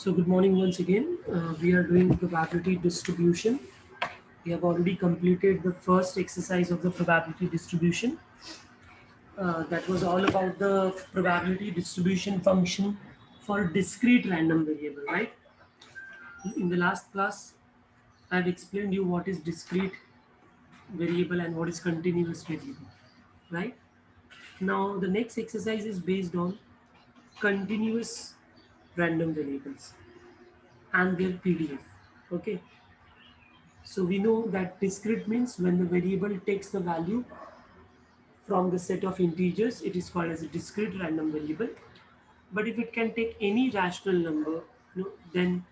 So good morning once again. We are doing probability distribution. We have already completed the first exercise of the probability distribution. That was all about the probability distribution function for discrete random variable, right? In the last class, I've explained you what is discrete variable and what is continuous variable, right? Now the next exercise is based on continuous random variables and their PDF. Okay. So we know that discrete means when the variable takes the value from the set of integers, it is called as a discrete random variable. But if it can take any rational number, then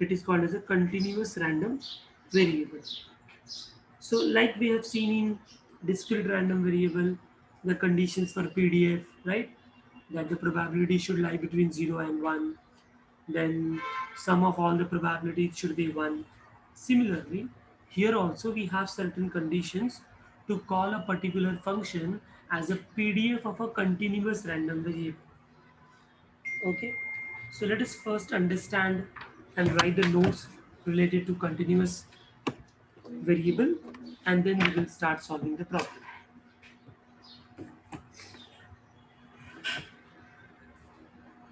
it is called as a continuous random variable. So like we have seen in discrete random variable, the conditions for PDF, right? That the probability should lie between 0 and 1. Then sum of all the probabilities should be 1. Similarly, here also we have certain conditions to call a particular function as a PDF of a continuous random variable. Okay, so let us first understand and write the notes related to continuous variable, and then we will start solving the problem.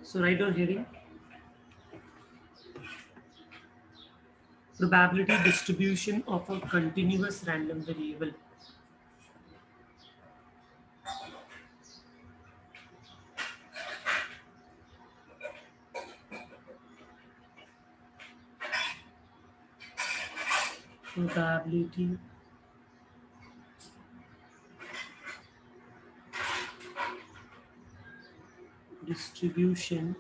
So write down heading: probability distribution of a continuous random variable. Probability distribution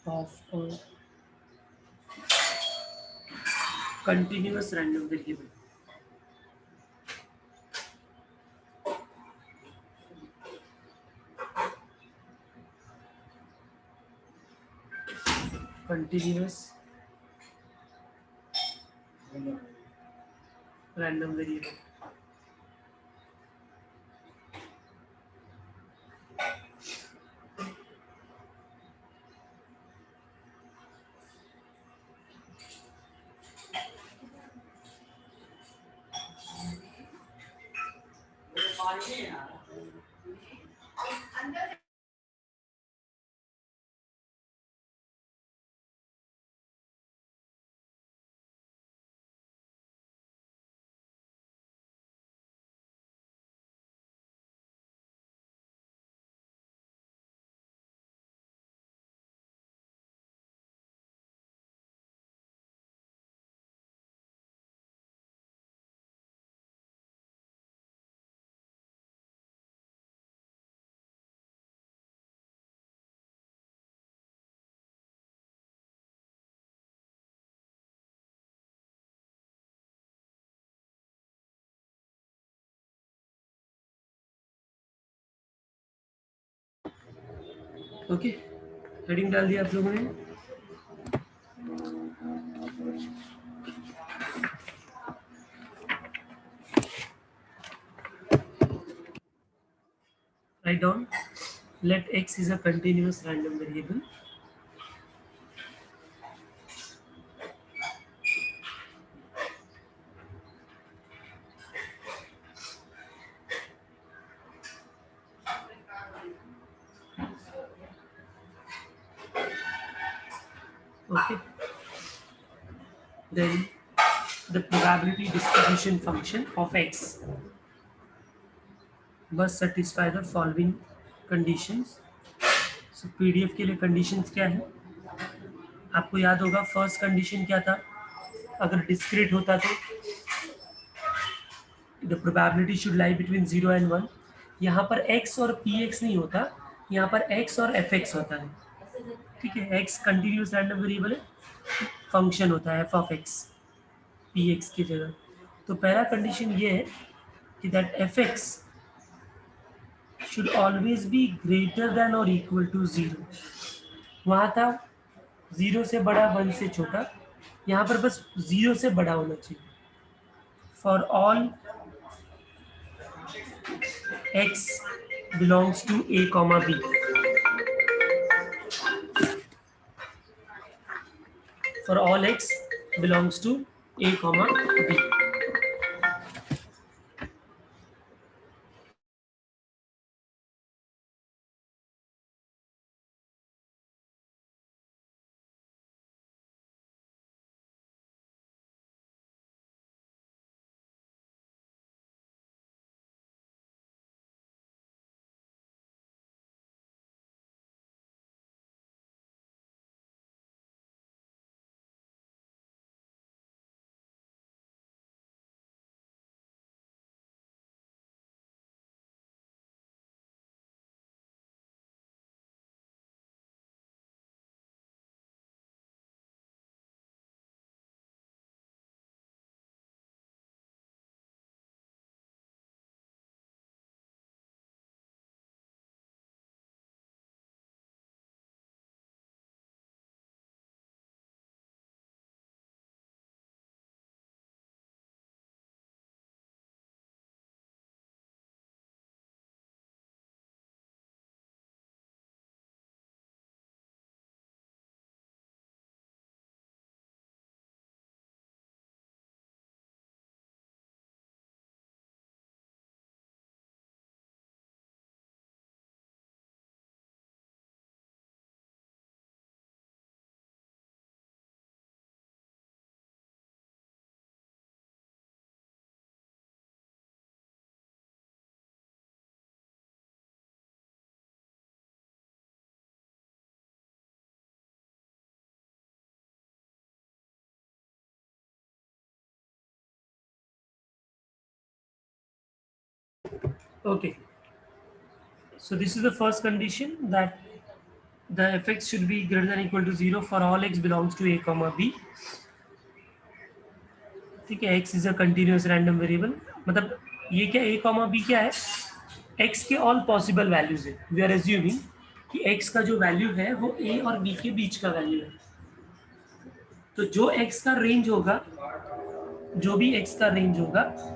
of a continuous random variable. Continuous random variable. Okay, heading डाल दिया आप लोगों ने. Write down, let x is a continuous random variable. Okay, then the probability distribution function of x must satisfy the following conditions. So PDF के लिए conditions क्या है? आपको याद होगा फर्स्ट कंडीशन क्या था? अगर डिस्क्रीट होता तो the probability should lie between 0 and 1. यहाँ पर x और px नहीं होता, यहाँ पर x और fx होता है. ठीक है, x कंटिन्यूस रैंडम वेरिएबल है, फंक्शन होता है f ऑफ x px की जगह. तो पहला कंडीशन ये है कि that fx should always be greater than और इक्वल टू 0. वहाँ था 0 से बड़ा 1 से छोटा, यहाँ पर बस 0 से बड़ा होना चाहिए. For all x belongs to a comma b. for all x belongs to a comma b. Okay, so this is the first condition, that the fx should be greater than equal to 0 for all x belongs to a comma b. ठीक है, x is a continuous random variable, मतलब ये क्या a comma b क्या है, x के all possible values है. We are assuming कि x का जो वैल्यू है वो a और b के बीच का वैल्यू है. तो जो x का रेंज होगा, जो भी x का रेंज होगा,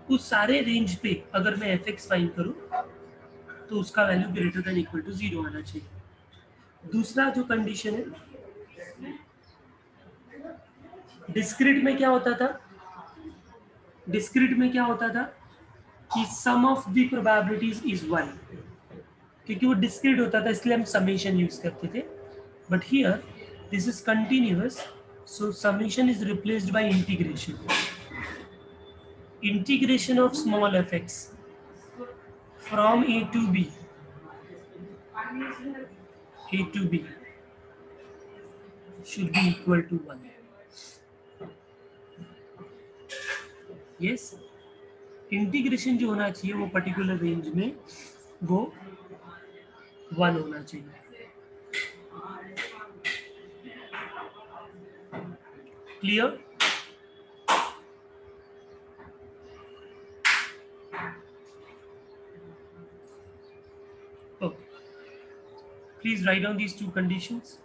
उस सारे रेंज पे अगर मैं fx फाइंड करूं तो उसका value greater than equal to 0 आना चाहिए. दूसरा जो कंडीशन है, डिस्क्रीट में क्या होता था, डिस्क्रीट में क्या होता था कि सम ऑफ द प्रोबेबिलिटीज इज 1, क्योंकि वो डिस्क्रीट होता था इसलिए हम समेशन यूज करते थे. But here this is continuous, so summation is replaced by integration. Integration of small fx from a to b, a to b should be equal to 1. yes, integration जो होना चाहिए वो पर्टिकुलर रेंज में वो 1 होना चाहिए. Clear? Okay. Please write down these two conditions.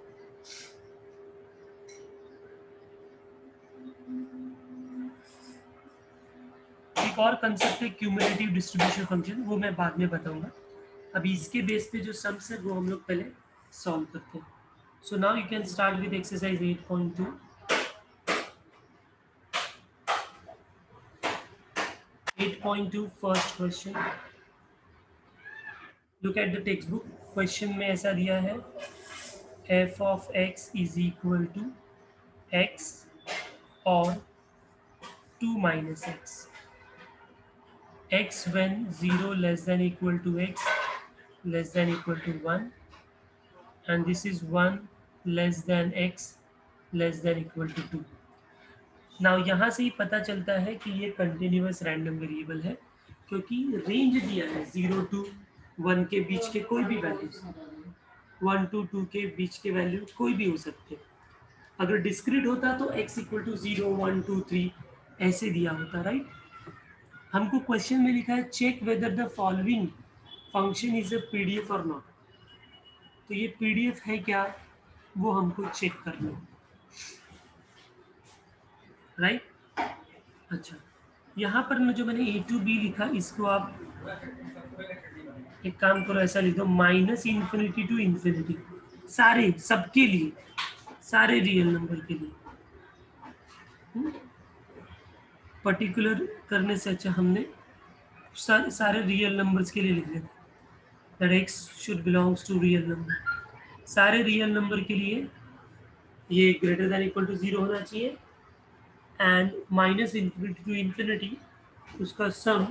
एक और कंसेप्ट है क्यूमुलेटिव डिस्ट्रीब्यूशन फंक्शन, वो मैं बाद में बताऊंगा. अभी इसके बेस पे जो सम्स है वो हम लोग पहले सॉल्व करते हैं. So now you can start with exercise 8.2. 8.2 first question. Look at the text book. Question में ऐसा दिया है, f of x is equal to x or 2 minus x. x when 0 less than equal to x less than equal to 1, and this is 1 less than x less than equal to 2. Now यहाँ से ही पता चलता है कि ये continuous random variable है, क्योंकि range दिया है 0 to 1 के बीच के कोई भी वैल्यूज, 1 to 2 के बीच के वैल्यू कोई भी हो सकते. अगर डिस्क्रीट होता तो x इक्वल टू 0 1 2 3 ऐसे दिया होता, राइट. हमको क्वेश्चन में लिखा है check whether the following function is a PDF और नॉट. तो ये पीडीएफ है क्या, वो हमको चेक करना, राइट. अच्छा, यहाँ पर जो मैंने a to b लिखा, इसको आप एक काम करो, ऐसा लिख दो, माइनस इन्फिनिटी टू इन्फिनिटी, सारे सबके लिए सारे रियल नंबर के लिए। पर्टिकुलर करने से अच्छा हमने सारे रियल नंबर्स के लिए लिख लेते हैं that x should belongs to real number. सारे रियल नंबर के लिए ये ग्रेटर दैन इक्वल टू 0 होना चाहिए and minus infinity to infinity उसका सम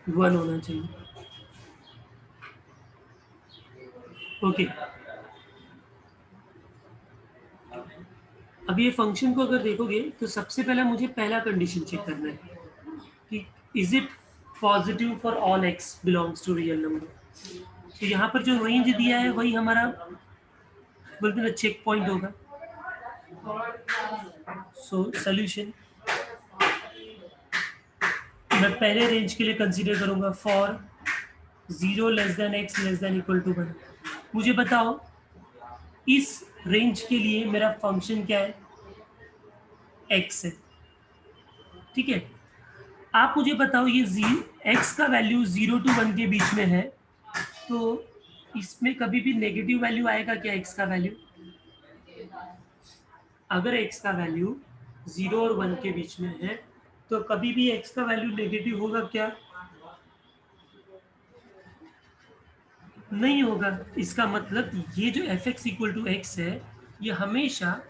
1 होना चाहिए। ओके अब ये फंक्शन को अगर देखोगे तो सबसे पहले मुझे पहला कंडीशन चेक करना है कि is it positive for all x belongs to real number. तो यहाँ पर जो रेंज दिया है वही हमारा बोलते ना चेक पॉइंट होगा। सो सोल्यूशन मैं पहले रेंज के लिए कंसीडर करूंगा for 0 less than x less than equal to 1। मुझे बताओ इस रेंज के लिए मेरा फंक्शन क्या है, एक्स है, ठीक है। आप मुझे बताओ ये एक्स का वैल्यू 0 to 1 के बीच में है तो इसमें कभी भी नेगेटिव वैल्यू आएगा क्या एक्स का वैल्यू? अगर एक्स का वैल्यू 0 और 1 के बीच में है तो कभी भी एक्स का वैल्यू नेगेटिव होगा क्या? नहीं होगा। इसका मतलब ये जो f x equal to x है ये हमेशा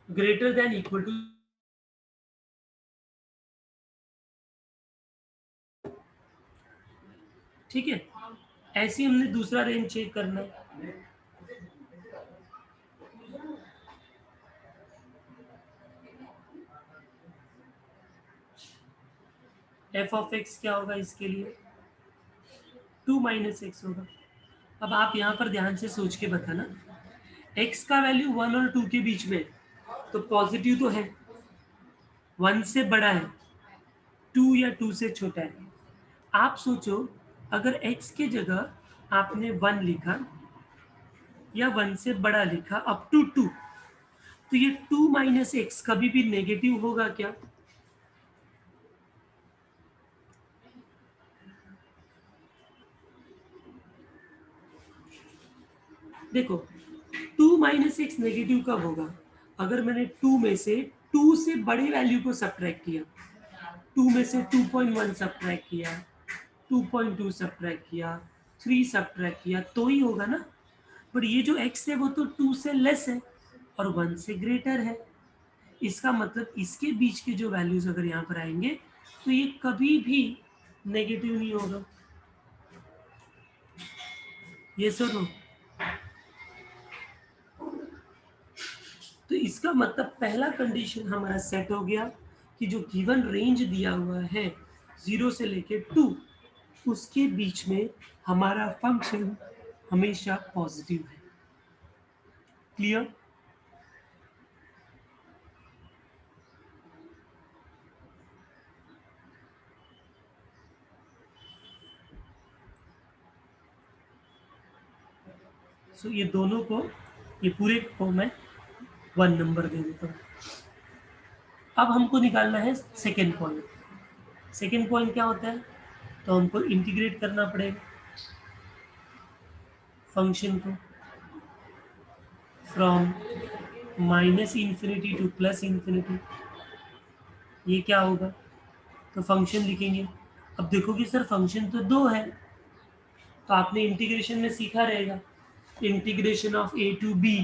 ग्रेटर देन इक्वल टू, ठीक है। ऐसे ही हमने दूसरा रेंज चेक करना है। एफ ऑफ एक्स क्या होगा इसके लिए? 2 माइनस एक्स होगा। अब आप यहाँ पर ध्यान से सोच के बताना, एक्स का वैल्यू 1 और 2 के बीच में तो पॉजिटिव तो है, 1 से बड़ा है, 2 या 2 से छोटा है। आप सोचो अगर एक्स के जगह आपने 1 लिखा या 1 से बड़ा लिखा अप टू 2 तो ये 2 माइनस एक्स कभी भी नेगेटिव होगा क्या? देखो 2 माइनस एक्स नेगेटिव कब होगा? अगर मैंने 2 में से 2 से बड़े वैल्यू को सब्ट्रैक्ट किया, 2 में से 2.1 सब्ट्रैक्ट किया, 2.2 सब्ट्रैक्ट किया, 3 सब्ट्रैक्ट किया तो ही होगा ना। बट ये जो x है वो तो 2 से लेस है और 1 से ग्रेटर है। इसका मतलब इसके बीच के जो वैल्यूज अगर यहाँ पर आएंगे तो ये कभी भी नेगेटिव नहीं होगा। ये सर नो। तो इसका मतलब पहला कंडीशन हमारा सेट हो गया कि जो गिवन रेंज दिया हुआ है 0 से लेके 2 उसके बीच में हमारा फंक्शन हमेशा पॉजिटिव है। क्लियर? सो ये दोनों को, ये पूरे को मैं 1 नंबर दे देता हूँ। अब हमको निकालना है सेकेंड पॉइंट। सेकेंड पॉइंट क्या होता है? तो हमको इंटीग्रेट करना पड़ेगा फंक्शन को from minus infinity two plus infinity. ये क्या होगा? तो फंक्शन लिखेंगे। अब देखोगे सर फंक्शन तो 2 है तो आपने इंटीग्रेशन में सीखा रहेगा, integration of a to b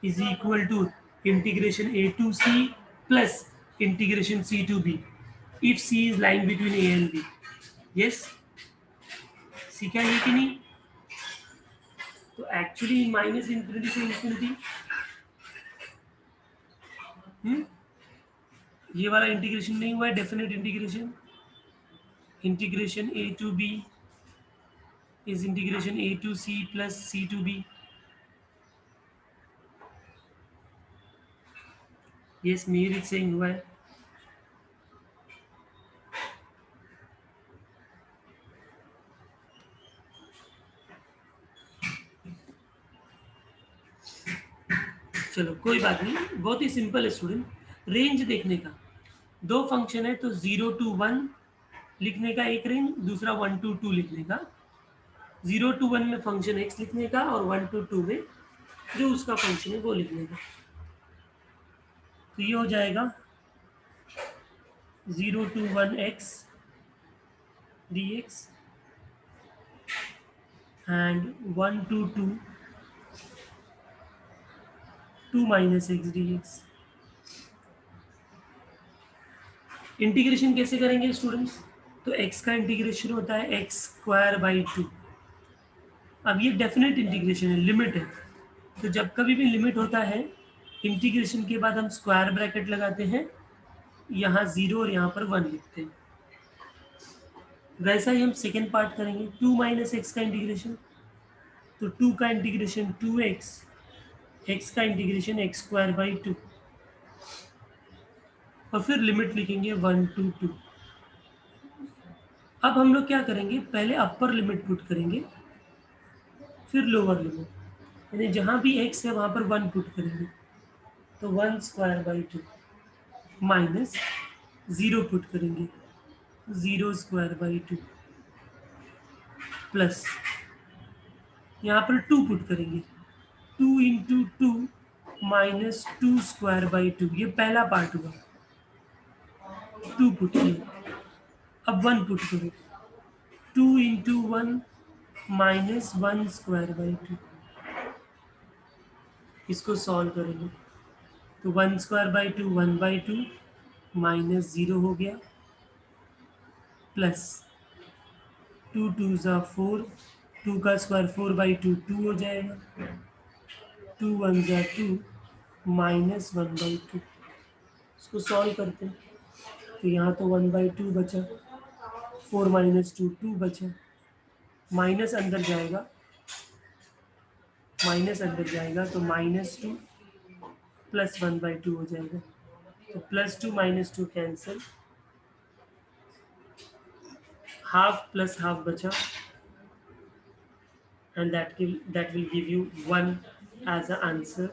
is equal to integration a to c plus integration c to b if c is lying between a and b. Yes, सीखा है कि नहीं? तो एक्चुअली माइनस इन्फिनिटी से इन्फिनिटी ये वाला इंटीग्रेशन नहीं हुआ है, definite integration. Integration a to b is integration a to c plus c to b. Yes, मेरी सेइंग हुआ है। चलो कोई बात नहीं, बहुत ही सिंपल है स्टूडेंट। रेंज देखने का दो फंक्शन है तो 0 to 1 लिखने का एक रेंज, दूसरा 1 to 2 लिखने का। 0 to 1 में फंक्शन x लिखने का और 1 to 2 में जो उसका फंक्शन है वो लिख लेगा। तो ये हो जाएगा 0 to 1x dx and 1 to 2 minus x dx। Integration कैसे करेंगे स्टूडेंट्स? तो x का इंटीग्रेशन होता है एक्स स्क्वायर बाई 2। अब ये डेफिनेट इंटीग्रेशन है, लिमिट है। तो जब कभी भी लिमिट होता है इंटीग्रेशन के बाद हम स्क्वायर ब्रैकेट लगाते हैं, यहाँ 0 और यहाँ पर 1 लिखते हैं। वैसा ही हम सेकेंड पार्ट करेंगे, 2 माइनस एक्स का इंटीग्रेशन। तो 2 का इंटीग्रेशन 2x, x का इंटीग्रेशन एक्स स्क्वायर बाई 2, और फिर लिमिट लिखेंगे 1 to 2। अब हम लोग क्या करेंगे, पहले अपर लिमिट पुट करेंगे, फिर लोअर लिमिट, यानी जहाँ भी x है वहाँ पर 1 पुट करेंगे। तो 1 स्क्वायर बाई 2 माइनस 0 पुट करेंगे, 0 स्क्वायर बाई 2 प्लस यहाँ पर 2 पुट करेंगे, 2 इंटू 2 माइनस 2 स्क्वायर बाई 2। ये पहला पार्ट हुआ, 2 पुट किया। अब 1 पुट करो, 2 इंटू 1 माइनस 1 स्क्वायर बाई 2। इसको सॉल्व करेंगे तो 1 स्क्वायर बाई 2 1 बाई 2 माइनस 0 हो गया, प्लस 2 2 ज़ा 4, 2 का स्क्वायर 4 बाई 2 2 हो जाएगा, 2 1 ज़ा 2 माइनस 1 बाई 2। इसको सॉल्व करते हैं तो यहाँ तो 1 बाई 2 बचा, 4 माइनस 2 2 बचा, माइनस अंदर जाएगा, माइनस अंदर जाएगा तो माइनस 2 प्लस 1 बाई 2 हो जाएगा। तो plus 2 minus 2 cancel, half plus half बचा, and that will give you 1 as an answer,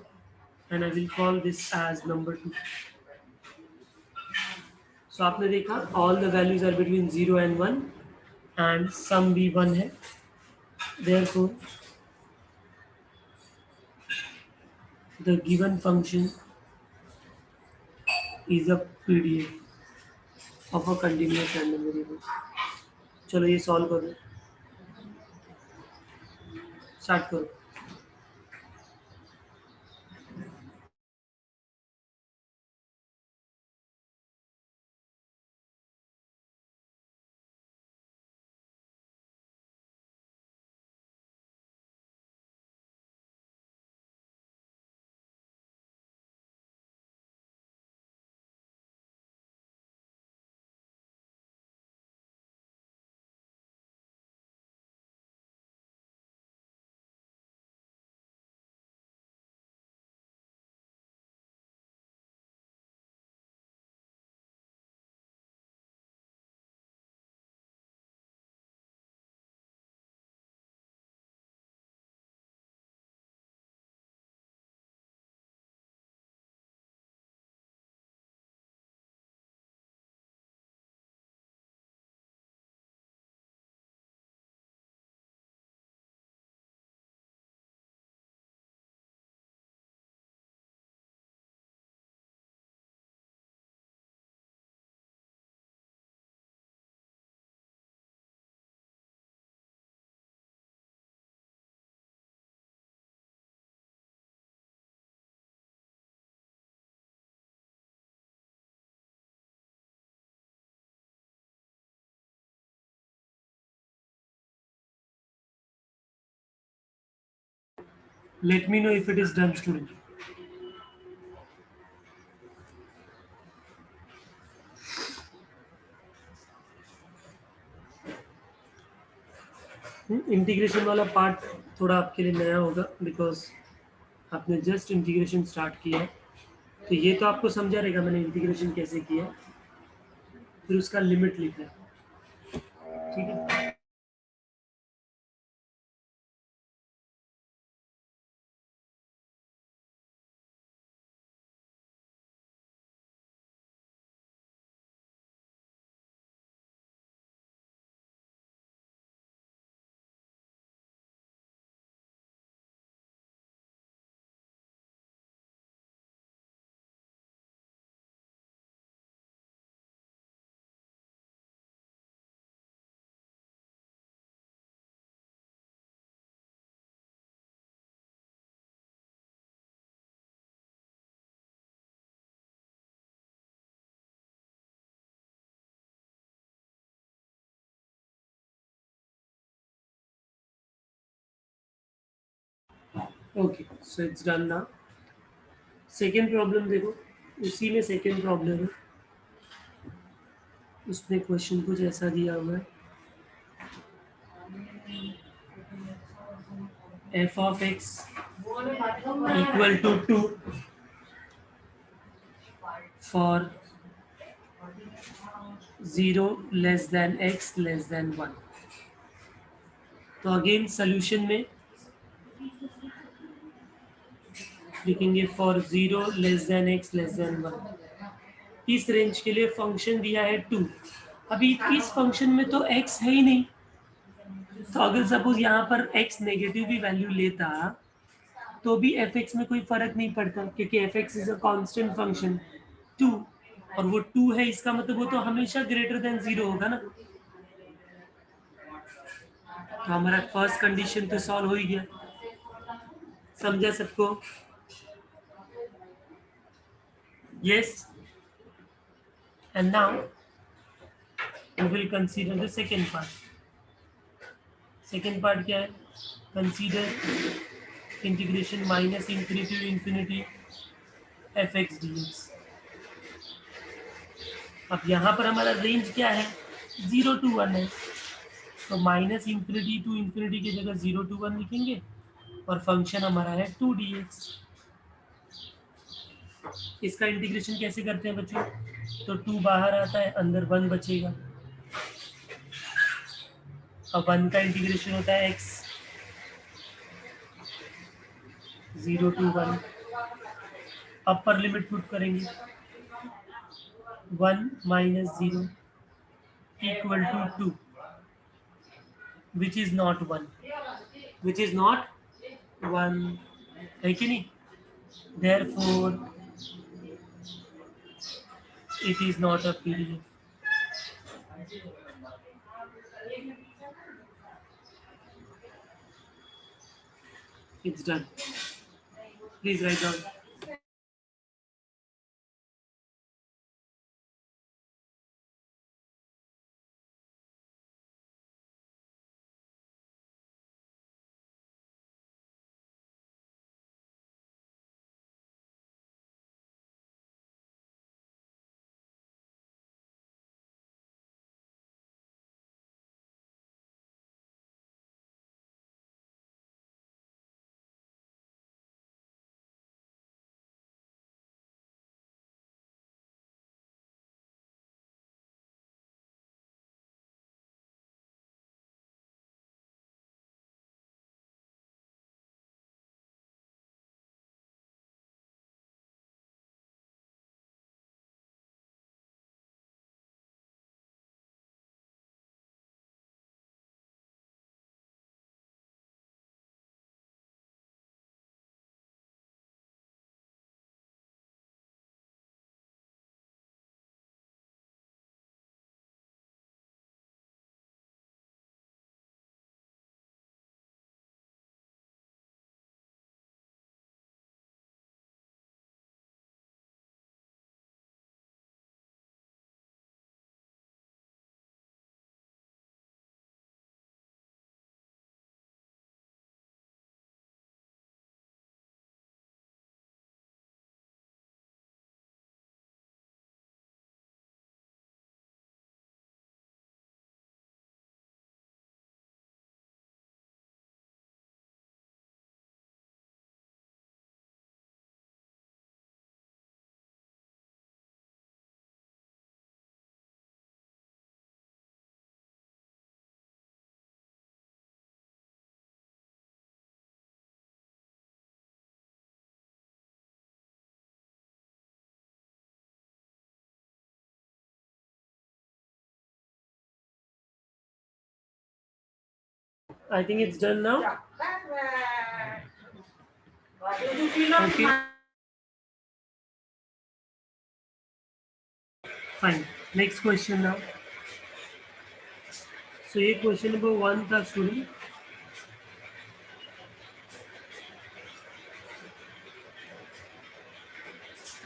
and I will call this as number 2. So आपने देखा all the values are between 0 and 1 and sum भी 1 है, therefore the given function is a PDF of a continuous random variable। चलो ये solve करो, start करो। Let me know if it is done, student। Integration वाला part थोड़ा आपके लिए नया होगा बिकॉज आपने जस्ट इंटीग्रेशन स्टार्ट किया है। तो ये तो आपको समझा रहेगा मैंने इंटीग्रेशन कैसे किया, फिर उसका लिमिट लिखा है, ठीक है। Okay, so it's done now. Second problem देखो, उसी में सेकेंड प्रॉब्लम है. उसमें क्वेश्चन कुछ ऐसा दिया हुआ है. F of x equal to 2 for 0 less than x less than 1. तो अगेन सोल्यूशन में लिखेंगे for 0 less than x less than 1. इस रेंज के लिए फंक्शन दिया है 2. अभी इस फंक्शन में तो x है ही नहीं, तो अगर सपोज यहाँ पर x नेगेटिव भी वैल्यू लेता तो भी fx में कोई फर्क नहीं पड़ता, क्योंकि fx is a constant function 2, और वो 2 है, इसका मतलब वो तो हमेशा ग्रेटर देन 0 होगा ना. तो हमारा फर्स्ट कंडीशन तो सॉल्व हो ही गया. समझा सबको? Yes. And now we will consider the second part. Second part क्या है? Consider integration minus infinity to infinity fx dx. अब यहाँ पर हमारा रेंज क्या है? 0 to 1 है, तो माइनस इंफिनिटी टू इंफिनिटी की जगह 0 to 1 लिखेंगे, और फंक्शन हमारा है 2 dx. इसका इंटीग्रेशन कैसे करते हैं बच्चों? तो 2 बाहर आता है, अंदर 1 बचेगा. अब 1 का इंटीग्रेशन होता है x, 0 to 1. Upper limit put करेंगे, 1 minus 0 equal to 2, which is not 1, which is not 1, है कि नहीं? Therefore it is not a PDF. It's done. Please write down. I think it's done now. Okay. Fine. Next question now. So ये question number 1 था student.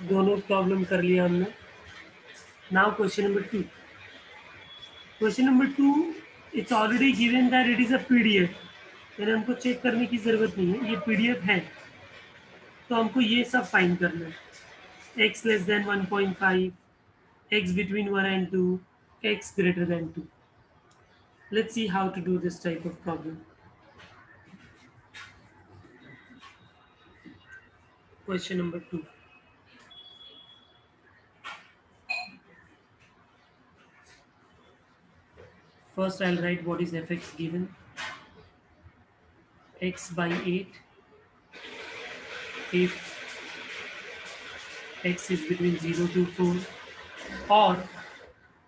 दोनों problem कर लिया हमने. Now question number 2. Question number 2, it's already given that it is a PDF. यानी हमको check करने की ज़रूरत नहीं है, ये PDF है, तो हमको ये सब फाइंड करना है। x less then 1.5, x between 1 and 2, x greater than 2. Let's see how to do this type of problem. Question number 2. First, I'll write what is fx given. X by 8 if x is between 0 to 4 or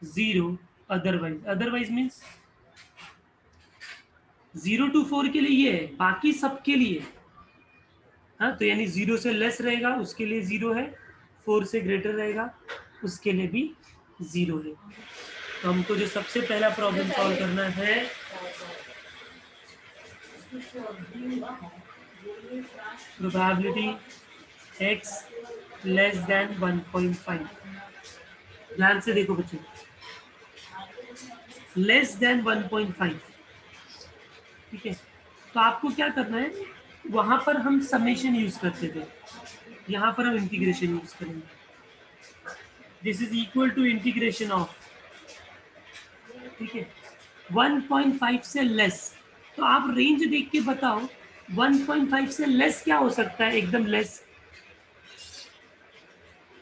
0 otherwise means 0 to 4 के लिए ये है, बाकी सब के लिए, हाँ, तो यानी 0 से लेस रहेगा उसके लिए 0 है, 4 से ग्रेटर रहेगा उसके लिए भी 0 है। तो हमको जो सबसे पहला प्रॉब्लम सॉल्व करना है, प्रोबेबिलिटी x लेस देन 1.5। ध्यान से देखो बच्चों, लेस देन 1.5, ठीक है। तो आपको क्या करना है, वहां पर हम समेशन यूज करते थे, यहाँ पर हम इंटीग्रेशन यूज करेंगे। This is equal to integration of, ठीक है, 1.5 से लेस। तो आप रेंज देख के बताओ 1.5 से लेस क्या हो सकता है, एकदम लेस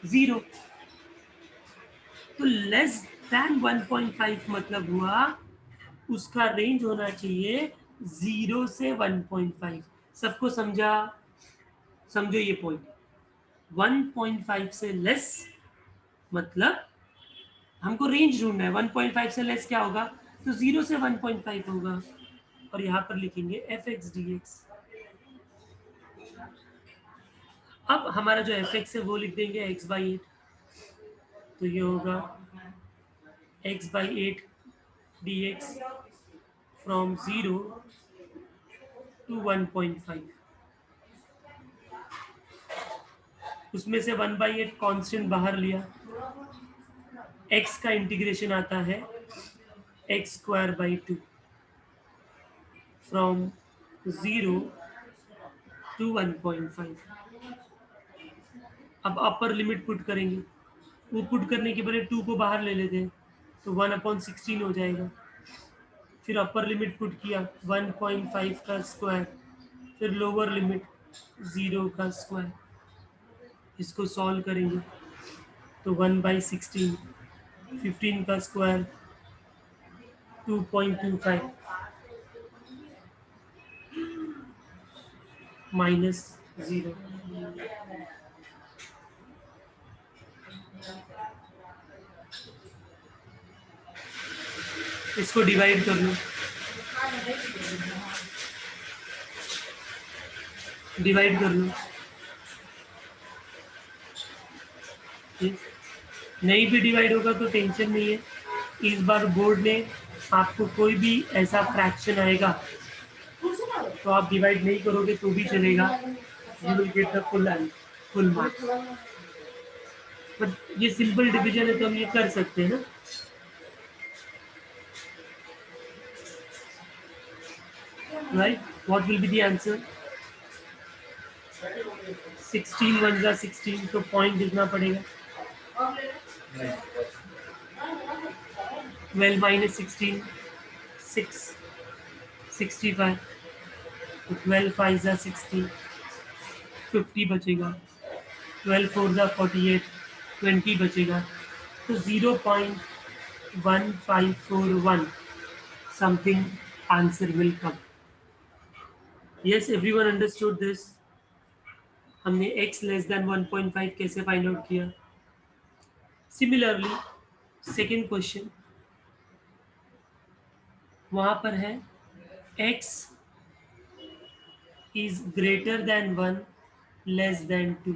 0। तो लेस देन 1.5 मतलब हुआ उसका रेंज होना चाहिए 0 से 1.5। सबको समझा? समझो ये पॉइंट, 1.5 से लेस मतलब हमको रेंज ढूंढना है। 1.5 से लेस क्या होगा, तो 0 से 1.5 होगा, और यहाँ पर लिखेंगे fx dx। अब हमारा जो fx है वो लिख देंगे x by 8, तो ये होगा x by 8 dx from 0 to 1.5। उसमें से 1/8 कांस्टेंट बाहर लिया, x का इंटीग्रेशन आता है x square by 2 from 0 to 1.5। अब अपर लिमिट पुट करेंगे, वो पुट करने के पहले 2 को बाहर ले लेते हैं, तो 1/16 हो जाएगा। फिर अपर लिमिट पुट किया 1.5 का स्क्वायर, फिर लोअर लिमिट 0 का स्क्वायर। इसको सॉल्व करेंगे तो 1/16, 15 का स्क्वायर 2.25 माइनस 0। इसको डिवाइड कर लो, डिवाइड कर लो। नहीं भी डिवाइड होगा तो टेंशन नहीं है, इस बार बोर्ड ने आपको कोई भी ऐसा फ्रैक्शन आएगा तो आप डिवाइड नहीं करोगे तो भी चलेगा, you will get the full marks. But ये सिंपल डिवीजन है तो हम ये कर सकते हैं ना। Right, what will be the answer? 16 1 जा 16, तो पॉइंट लिखना पड़ेगा 12 minus 16 6 65, तो 12 5 जा 60, 50 बचेगा, 12 4 जा 48, 20 बचेगा, तो 0.1541 something answer will come. Yes, everyone understood this? हमने x लेस देन 1.5 कैसे फाइंड आउट किया? सिमिलरली सेकेंड क्वेश्चन, वहां पर है x is greater than 1 less than 2।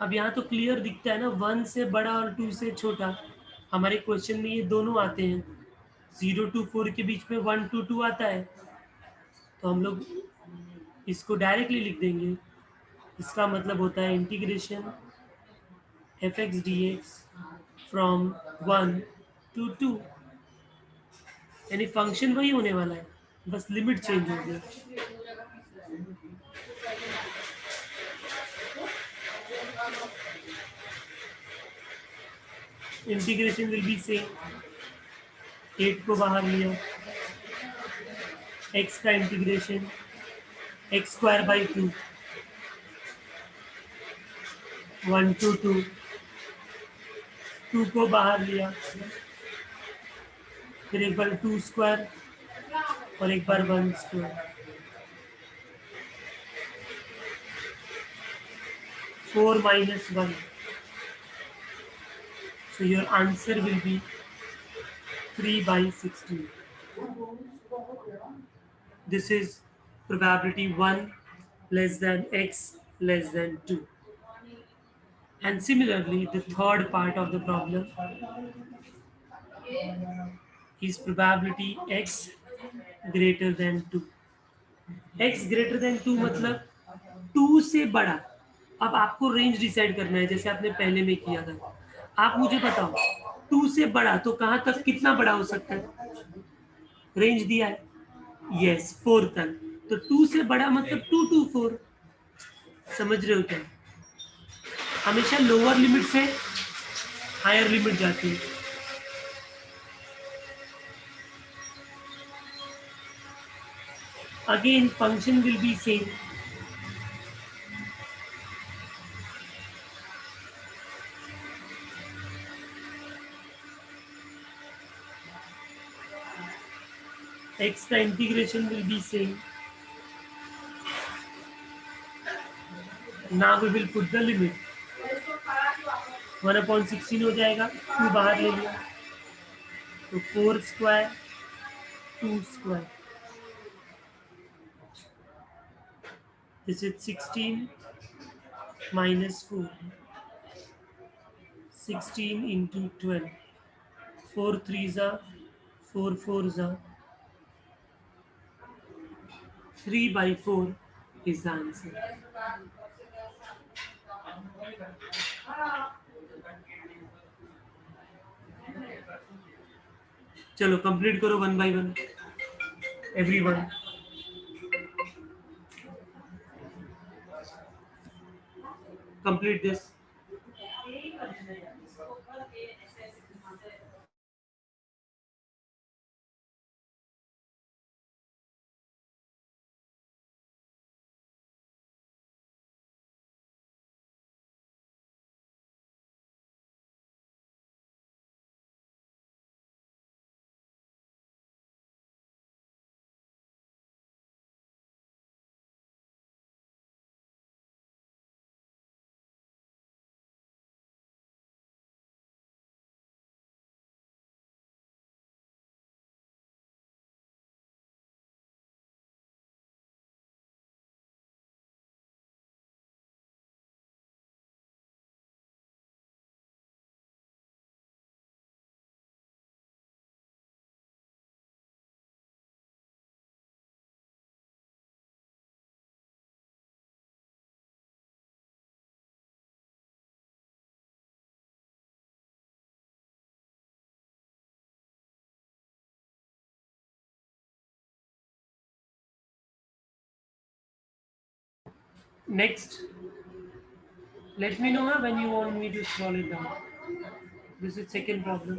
अब यहाँ तो क्लियर दिखता है ना, 1 से बड़ा और 2 से छोटा। हमारे क्वेश्चन में ये दोनों आते हैं, 0 to 4 के बीच में 1 to 2 आता है, तो हम लोग इसको डायरेक्टली लिख देंगे। इसका मतलब होता है integration fx dx from 1 to 2, यानी फंक्शन वही होने वाला है, बस लिमिट चेंज हो गया। इंटीग्रेशन विल बी सेम, 8 को बाहर लिया, x का integration x square by 2, 1 to 2, 2 को बाहर लिया, फिर एक बार 2 स्क्वायर और एक बार 1 square, 4 minus 1. So your answer will be 3 by 16. This is probability 1 less than x less than 2. And similarly, the third part of the problem is probability x greater than 2. x greater than 2 मतलब 2 से बड़ा. अब आपको range decide करना है जैसे आपने पहले में किया था. आप मुझे बताओ 2 से बड़ा तो कहाँ तक कितना बड़ा हो सकता है? रेंज दिया है, यस 4 तक. तो 2 से बड़ा मतलब 2 to 4. समझ रहे हो क्या? हमेशा लोअर लिमिट से हायर लिमिट जाती है. Again function will be same. x का integration will be same. Now we will put the limit. 1/16 हो जाएगा, 2 बाहर ले लिया तो 4 square 2 square. This is 16 minus 4. 16 into 12. 4 threes are 4 fours are 3 by 4 is the answer. चलो कंप्लीट करो one by one everyone. Complete this. Next, let me know when you want me to scroll it down. This is second problem.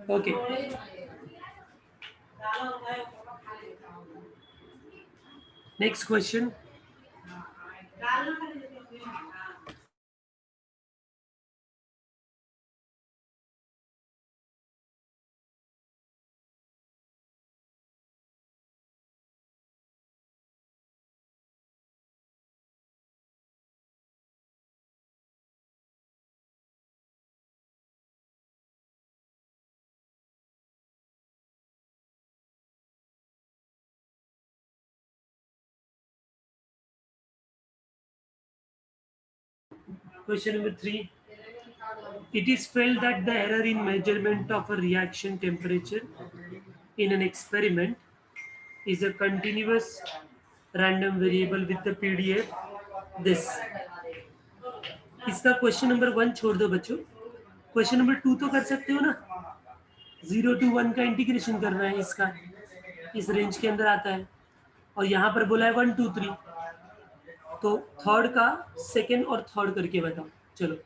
Okay. Next question. Question number 3. It is felt that the error in measurement of a reaction temperature in an experiment is a continuous random variable with the PDF. This इसका question number 1 छोड़ दो बच्चों. Question number 2 तो कर सकते हो ना. 0 to 1 का इंटीग्रेशन करना है इसका. इस रेंज के अंदर आता है और यहाँ पर बोला है 1 2 3. तो थर्ड का सेकेंड और थर्ड करके बताओ. चलो.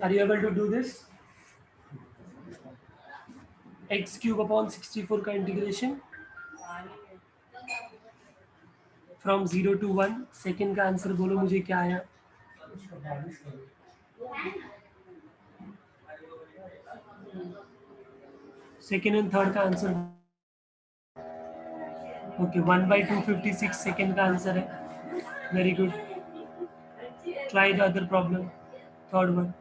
Are you able to do this? X cube upon 64 का इंटीग्रेशन फ्रॉम 0 to 1. सेकेंड का आंसर बोलो मुझे क्या आया. सेकेंड एंड थर्ड का आंसर. ओके 1/256 सेकेंड का आंसर है. Very good. Try the other problem. Third one.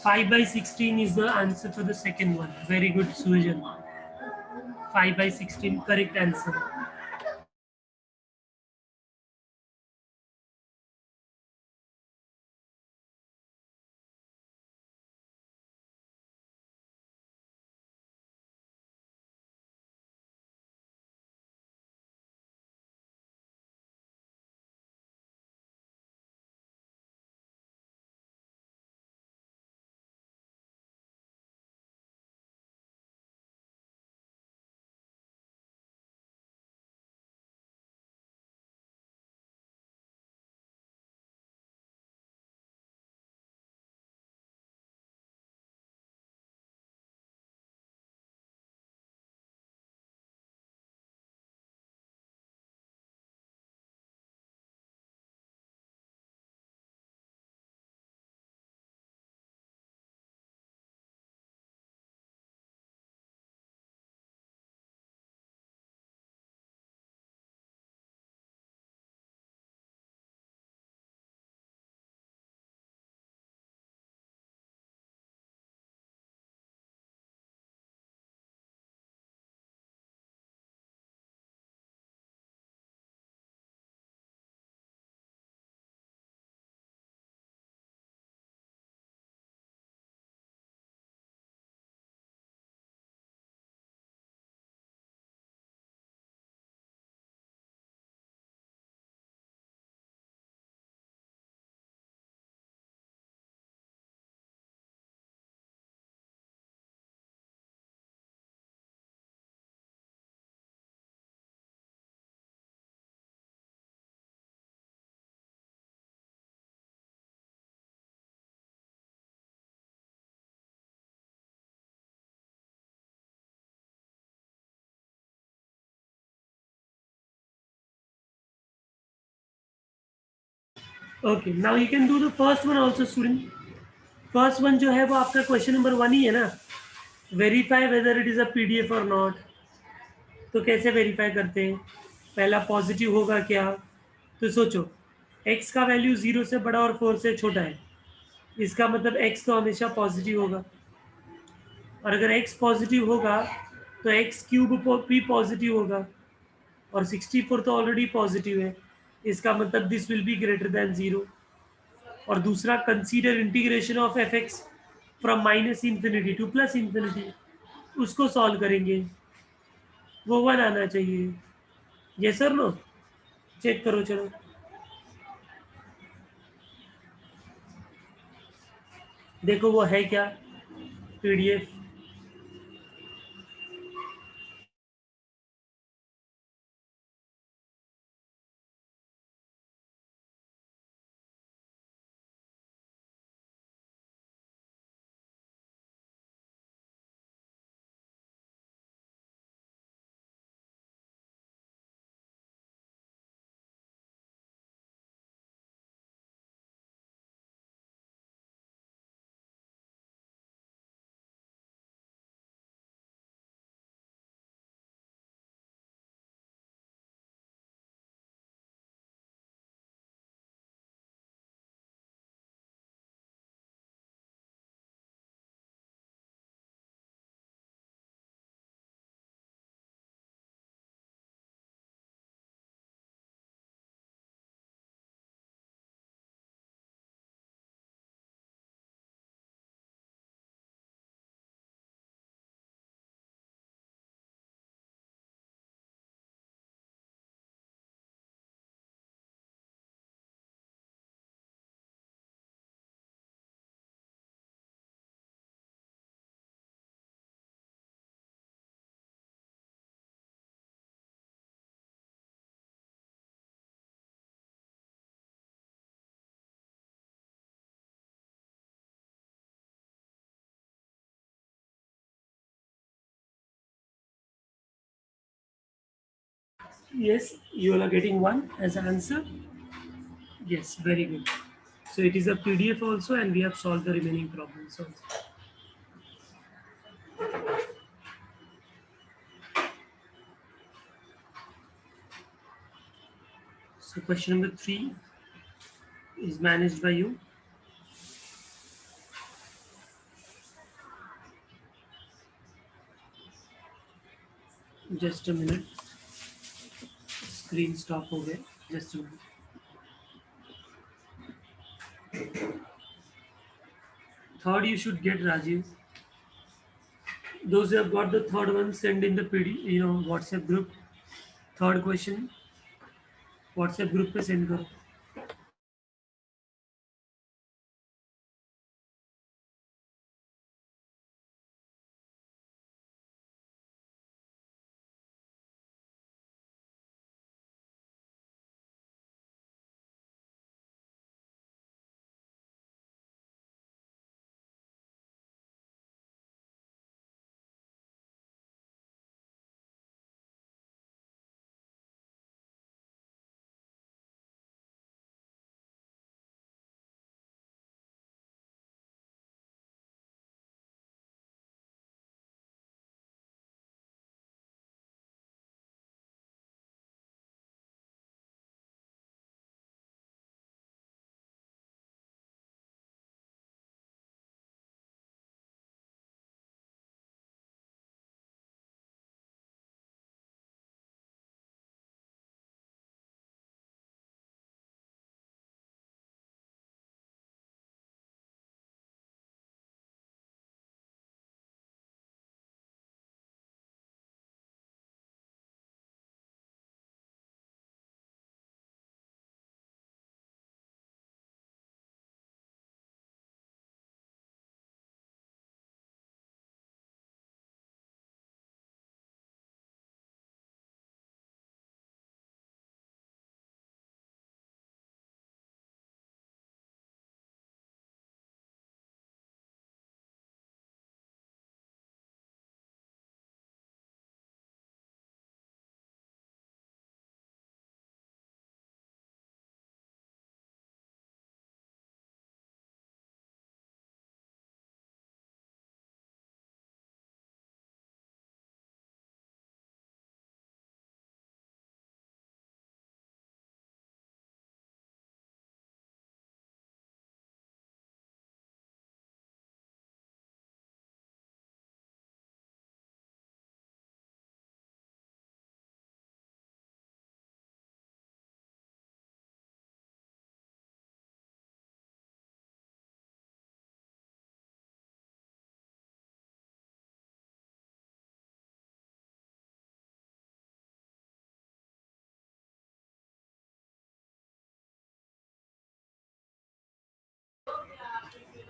5/16 is the answer for the second one. Very good, Sujan. 5/16, correct answer. Okay, now you can do the first one also, student. First one जो है वो आपका question number 1 ही है ना. Verify whether it is a PDF और not. तो कैसे verify करते हैं? पहला पॉजिटिव होगा क्या? तो सोचो, x का वैल्यू 0 से बड़ा और 4 से छोटा है. इसका मतलब x तो हमेशा पॉजिटिव होगा. और अगर x पॉजिटिव होगा तो एक्स क्यूब भी पॉजिटिव होगा. और 64 तो ऑलरेडी पॉजिटिव है. इसका मतलब this will be greater than 0. और दूसरा, consider integration of F x from minus infinity two plus infinity. उसको सॉल्व करेंगे, वो 1 आना चाहिए. ये सर नो, चेक करो. चलो देखो वो है क्या PDF. Yes, you are getting 1 as an answer. Yes, very good. So it is a PDF also, and we have solved the remaining problems also. So question number 3 is managed by you. Just a minute, screen stop हो गया, just a minute. Third you should get, Rajiv. Those who have got the third one, send in the WhatsApp group. Third question WhatsApp group पे send करो.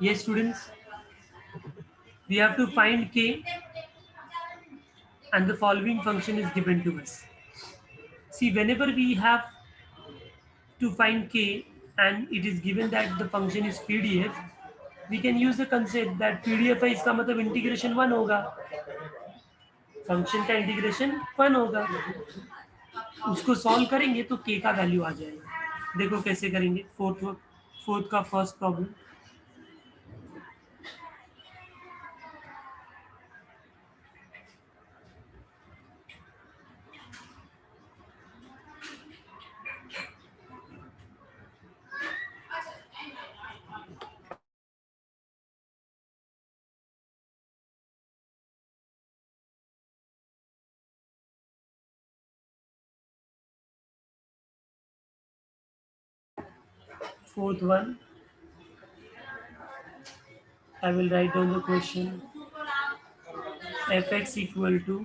Yes, students, we have to find k, and the following function is given to us. See, whenever we have to find k and it is given that the function is pdf, we can use the concept that pdf है, इसका मतलब integration one होगा, function का integration one होगा. उसको solve करेंगे तो k का वैल्यू आ जाएगा. देखो कैसे करेंगे. फोर्थ का first problem. Fourth one, I will write down the question. Fx equal to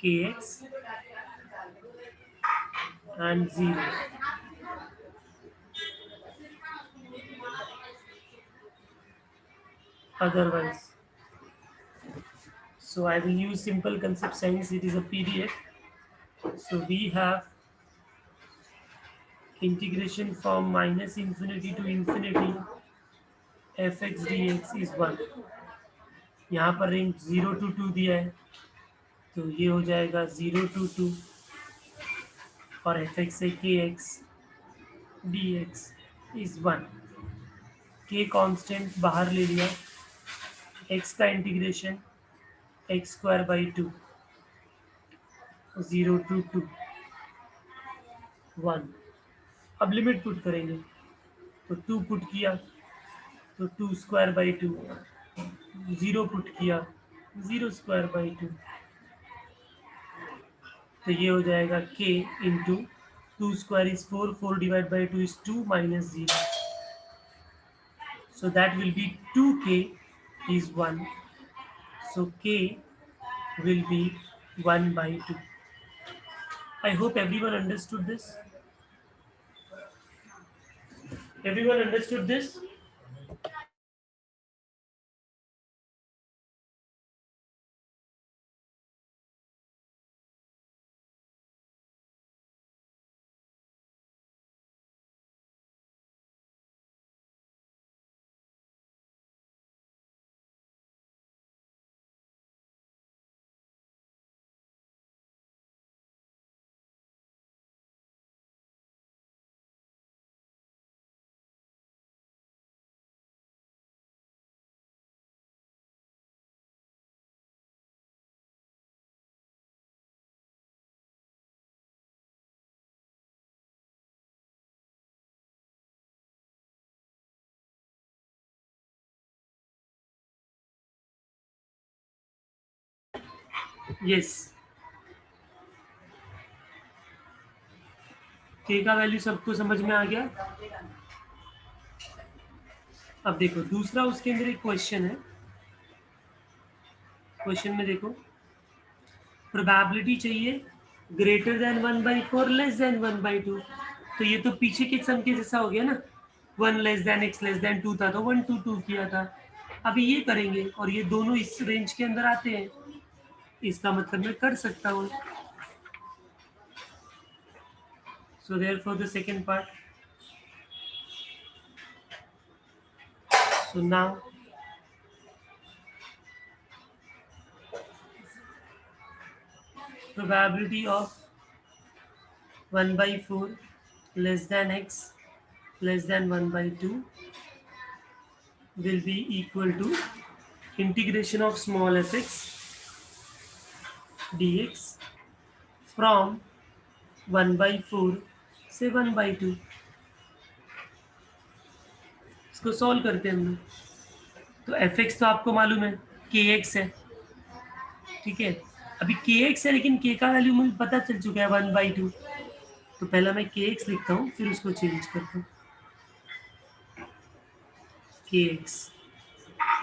kx and 0. Otherwise, so I will use simple concept since it is a PDF. So we have integration from minus infinity to infinity fx dx is 1. यहाँ पर range 0 to 2 दिया है, तो ये हो जाएगा 0 to 2, और fx से kx dx is 1. k constant बाहर ले लिया, x का integration x square by 2, 0 to 2, 1. अब लिमिट पुट करेंगे, तो 2 पुट किया तो 2 स्क्वायर बाई 2, 0 पुट किया 0 स्क्वायर बाई 2, तो ये हो जाएगा k into 2 square is 4, 4 divide by 2 is 2 minus 0. So that will be 2k is 1. So k will be 1 by 2. I hope everyone understood this. Everyone understood this? Yes. k का value सबको समझ में आ गया. अब देखो दूसरा उसके अंदर एक क्वेश्चन है. क्वेश्चन में देखो प्रोबेबिलिटी चाहिए ग्रेटर देन 1/4 लेस देन 1/2. तो ये तो पीछे के सम के जैसा हो गया ना. 1 less than x less then 2 था तो 1 2 2 किया था. अभी ये करेंगे और ये दोनों इस रेंज के अंदर आते हैं. इसका मतलब मैं कर सकता हूँ. So therefore the second part. So now probability of 1/4 less than x less than 1/2 will be equal to integration of small fx dx from 1/4 से 1/2. इसको सॉल्व करते हैं हम लोग. तो एफ एक्स तो आपको मालूम है के एक्स है. ठीक है. अभी के एक्स है लेकिन के का वैल्यू मुझे पता चल चुका है 1/2. तो पहला मैं के एक्स लिखता हूँ फिर उसको चेंज करता हूँ. के एक्स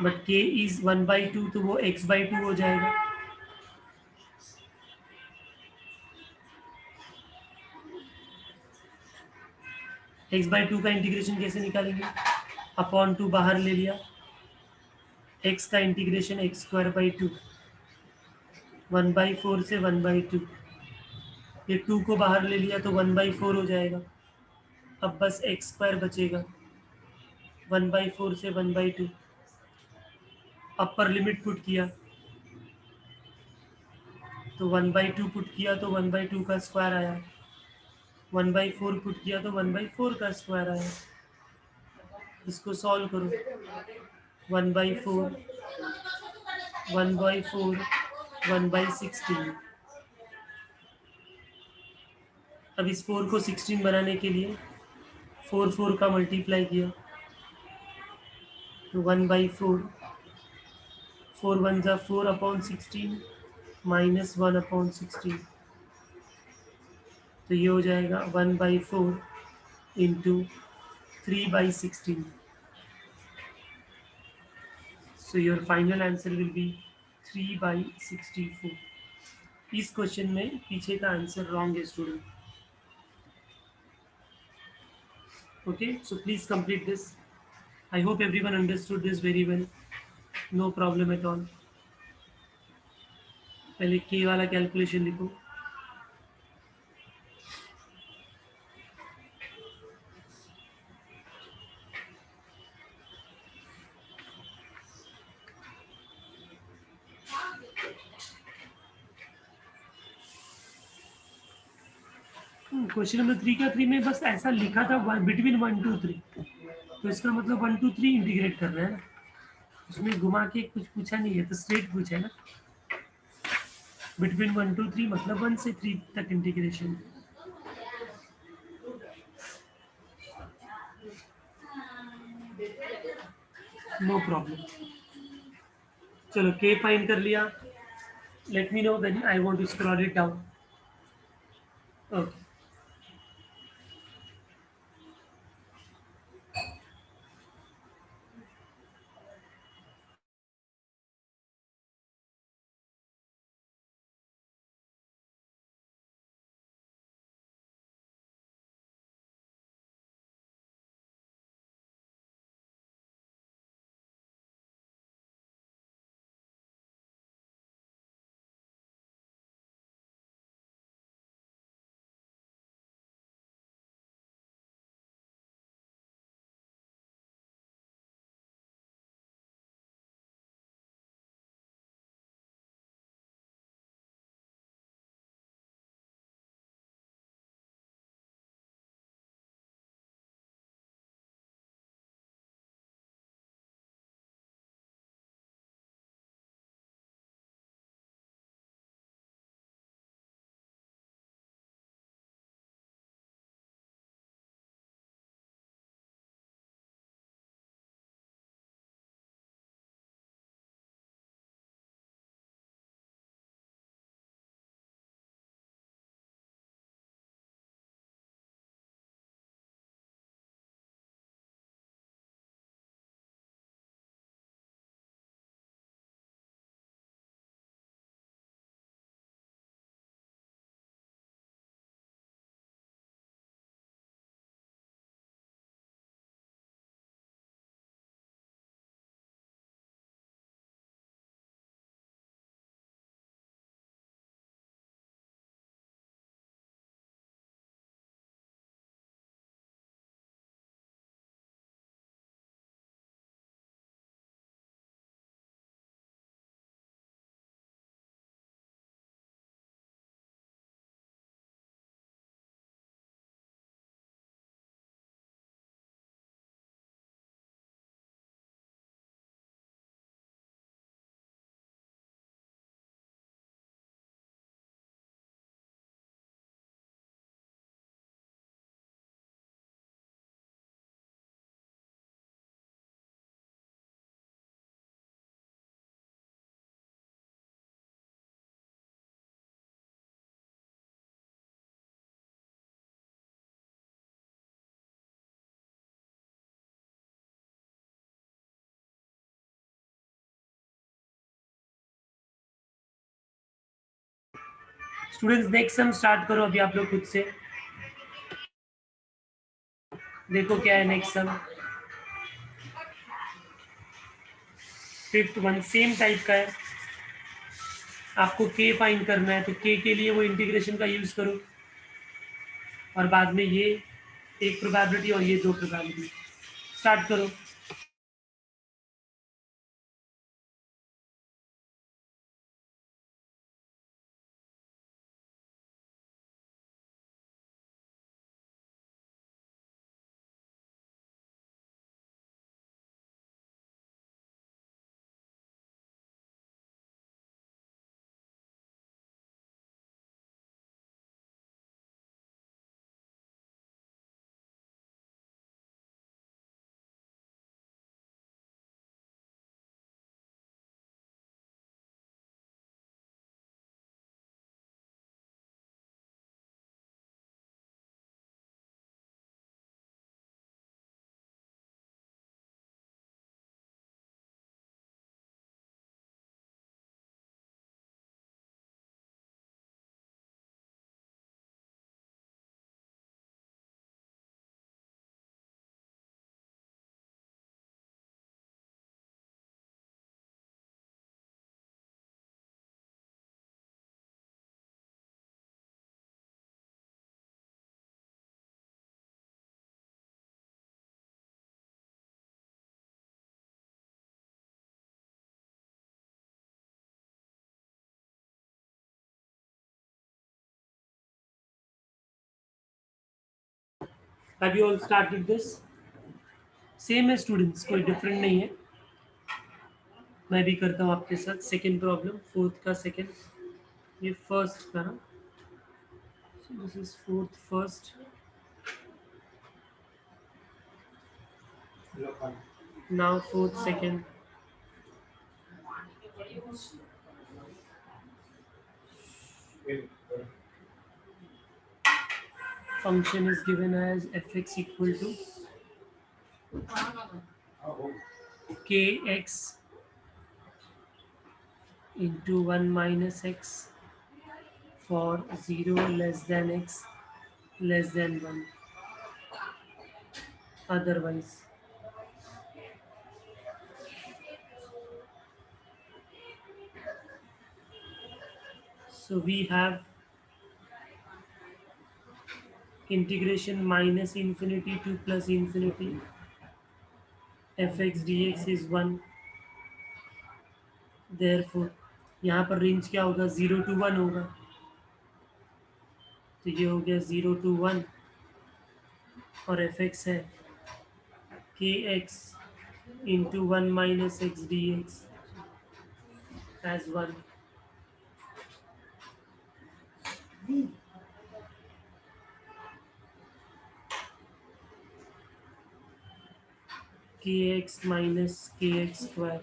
बट के इज 1/2 तो वो x/2 हो जाएगा. x/2 का इंटीग्रेशन कैसे निकालेंगे. अपॉन 2 बाहर ले लिया. x का इंटीग्रेशन x²/2 1/4 से 1/2. ये 2 को बाहर ले लिया तो 1/4 हो जाएगा. अब बस x² बचेगा 1/4 से 1/2. अपर लिमिट पुट किया तो 1/2 पुट किया तो 1/2 का स्क्वायर आया. 1/4 पुट किया तो 1/4 का स्क्वायर आया. इसको सॉल्व करो. 1/4 1/4 1/16. अब इस 4 को 16 बनाने के लिए 4 4 का मल्टीप्लाई किया तो 1/4 4 1 जा 4/16 माइनस 1/16. तो ये हो जाएगा 1/4 into 3/16. So your final answer will be 3/64. इस क्वेश्चन में पीछे का आंसर रॉन्ग है student. Okay, so please complete this. I hope everyone understood this very well. No problem at all. पहले के वाला कैलकुलेशन लिखो. क्वेश्चन नंबर 3 का 3 में बस ऐसा लिखा था बिटवीन 1 2 3. तो इसका मतलब 1 2 3 इंटीग्रेट कर रहे हैं ना. उसमें घुमा के कुछ पूछा नहीं है तो स्ट्रेट पूछा है ना. बिटवीन 1 2 3 मतलब 1 से 3 तक इंटीग्रेशन. No problem. चलो के फाइंड कर लिया. Let me know when I want to scroll it down. Okay. Students next sum start करो अभी आप लोग खुद से। देखो क्या है next sum. Fifth one same type का है। आपको के फाइंड करना है, तो के लिए वो इंटीग्रेशन का यूज करो, और बाद में ये एक प्रोबेबिलिटी और ये दो प्रोबेबिलिटी। स्टार्ट करो। Have you all started this? Same है स्टूडेंट्स, कोई डिफरेंट नहीं है। मैं भी करता हूँ आपके साथ। सेकंड प्रॉब्लम, फोर्थ का सेकंड, ये फर्स्ट का ना, this is fourth first, now fourth second. function is given as fx equal to kx into 1 minus x for 0 less than x less than 1. Otherwise, so we have integration minus infinity to plus infinity fx dx is 1. Therefore यहाँ पर range क्या होगा, 0 to 1 होगा, तो ये हो गया 0 to 1 और fx है kx into 1 minus x dx as 1. kx minus kx square.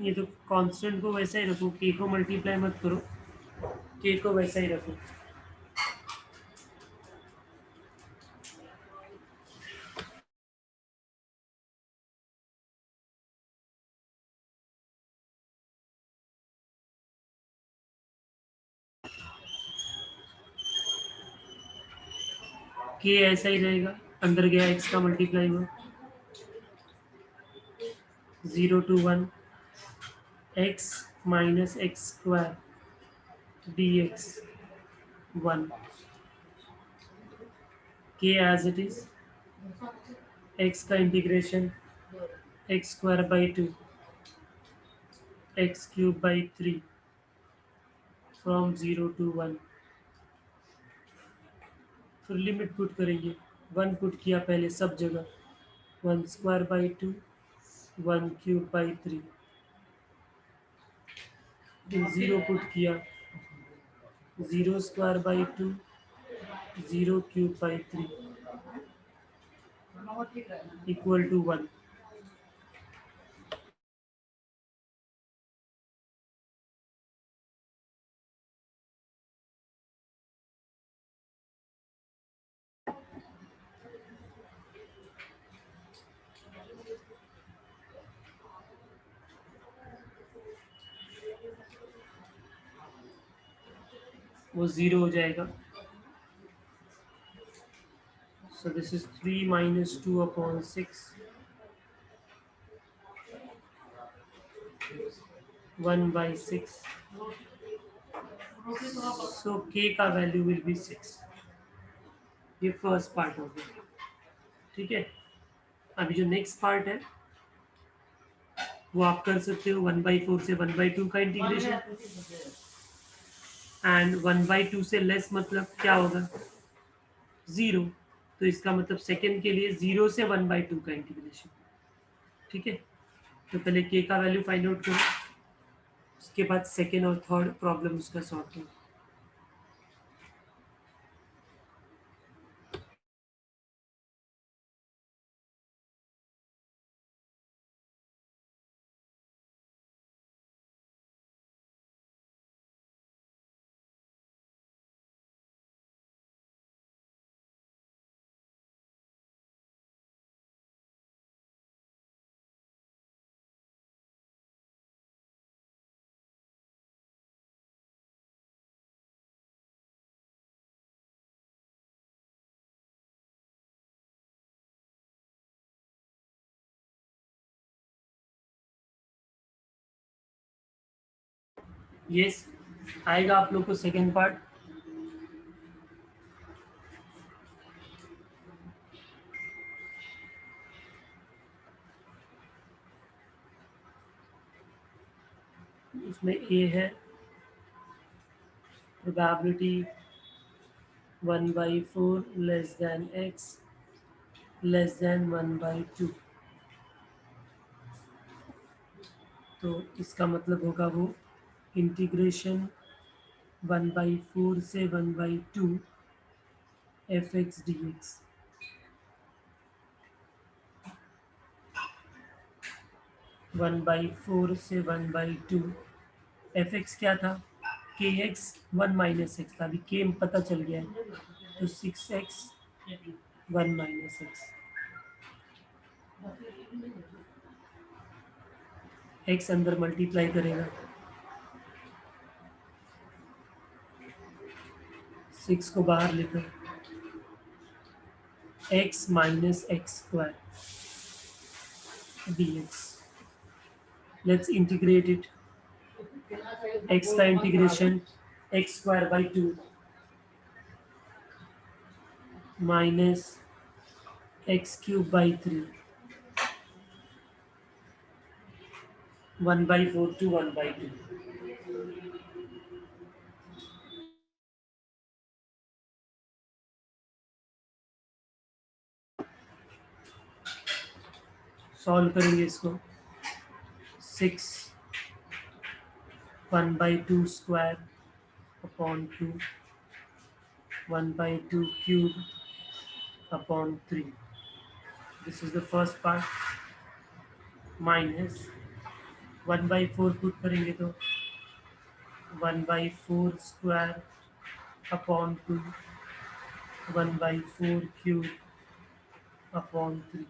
ये तो कांस्टेंट को वैसा ही रखो, k को मल्टीप्लाई मत करो, k को वैसा ही रखो. k ऐसा ही रहेगा, अंदर गया x का मल्टीप्लाई हुआ, 0 to 1 x minus x square dx 1. k as it is, x का integration x square by 2 x cube by 3 from 0 to 1. फिर लिमिट पुट करेंगे, 1 पुट किया पहले सब जगह, 1 square by 2 1 cube by 3, फिर 0 पुट किया, 0 square by 2 0 cube by 3 equal to 1. वो 0 हो जाएगा. So this is 3 minus 2 upon 6, 1 by 6. So k का वैल्यू विल बी 6. ये फर्स्ट पार्ट हो गया, ठीक है. अभी जो नेक्स्ट पार्ट है वो आप कर सकते हो 1/4 से 1/2 का इंटीग्रेशन, एंड 1/2 से लेस मतलब क्या होगा, 0. तो इसका मतलब सेकेंड के लिए 0 से 1/2 का इंटीग्रेशन, ठीक है. तो पहले k का वैल्यू फाइंड आउट करो, उसके बाद सेकेंड और थर्ड प्रॉब्लम उसका सॉल्व करो. यस, आएगा आप लोग को सेकेंड पार्ट. उसमें a है probability 1/4 less than x less then 1/2. तो इसका मतलब होगा वो इंटीग्रेशन 1/4 से 1/2 fx dx. 1/4 से 1/2। एफ एक्स क्या था, के एक्स 1 - x था, अभी के पता चल गया है तो 6x 1 - x। एक्स अंदर मल्टीप्लाई करेगा, 6 को बाहर लेकर x - x² dx। Let's integrate it. x का integration x²/2 minus x³/3 1/4 to 1/2। Solve करेंगे इसको। 6 1/2 square upon 2 1/2 cube upon 3। This is the first part minus 1/4 put करेंगे तो 1/4 square upon 2 1/4 cube upon 3।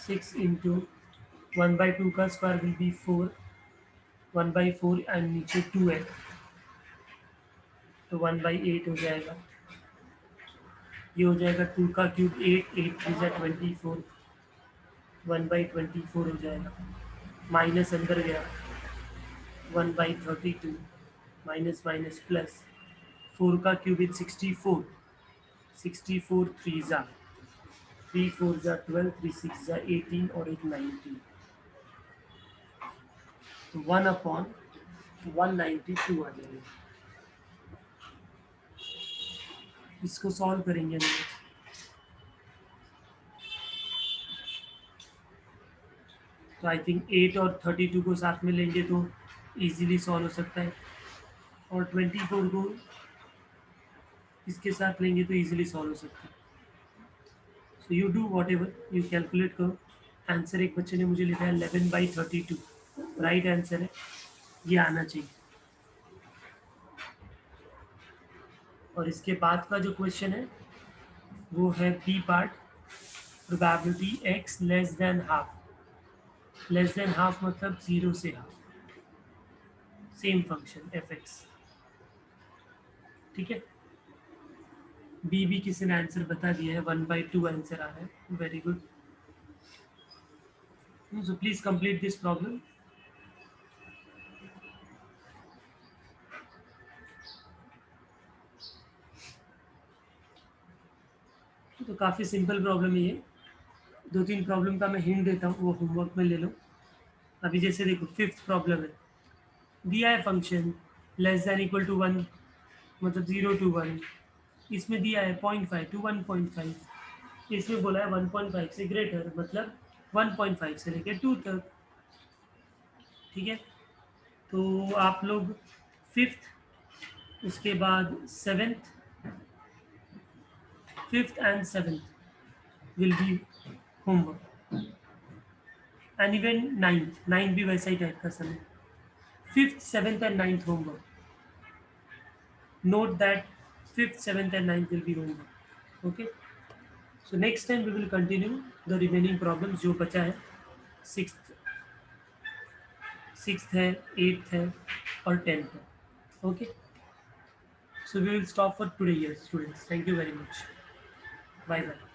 6 into 1/2 का स्क्वायर विल बी 4 1/4 एंड नीचे 2 है तो 1/8 हो जाएगा। ये हो जाएगा 2 का क्यूब 8 8 3 जा 24 1/24 हो जाएगा। माइनस अंदर गया 1/32 माइनस माइनस प्लस 4 का क्यूब इज 64 64 3 जा 3 4 जा 12 3 6 जा 18 और एक 19 तो 1/192 आ जाएगा। इसको सॉल्व करेंगे हम। तो आई थिंक 8 और 32 को साथ में लेंगे तो इजीली सॉल्व हो सकता है, और 24 को इसके साथ लेंगे तो इजीली सॉल्व हो सकता है। So you do what ever, you calculate करो। आंसर एक बच्चे ने मुझे लिखा है 11/32, राइट आंसर है, ये आना चाहिए। और इसके बाद का जो क्वेश्चन है वो है B part, probability x less than half. Less than half मतलब 0 से हाफ, सेम फंक्शन एफ एक्स। ठीक है, बी भी किसी ने आंसर बता दिया है, 1/2 आंसर आ रहा है, very good. So please complete this problem. तो काफ़ी सिंपल प्रॉब्लम ही है, 2-3 प्रॉब्लम का मैं हिंट देता हूँ, वो होमवर्क में ले लो। अभी जैसे देखो फिफ्थ प्रॉब्लम है, दिया है function less than equal to 1 मतलब 0 to 1, इसमें दिया है 0.5 to 1.5, इसमें बोला है 1.5 से ग्रेटर मतलब 1.5 से लेकर 2 तक। ठीक है, तो आप लोग फिफ्थ, उसके बाद seventh, fifth and seventh will be homework, and even ninth, ninth भी वैसा ही टाइप का समय। Fifth seventh and ninth homework, note that fifth, seventh and ninth will be homework. Okay, so next time we will continue the remaining problems जो बचा है, sixth sixth है, eighth है और टेंथ है। Okay, so we will stop for today, yes students, thank you very much, bye bye।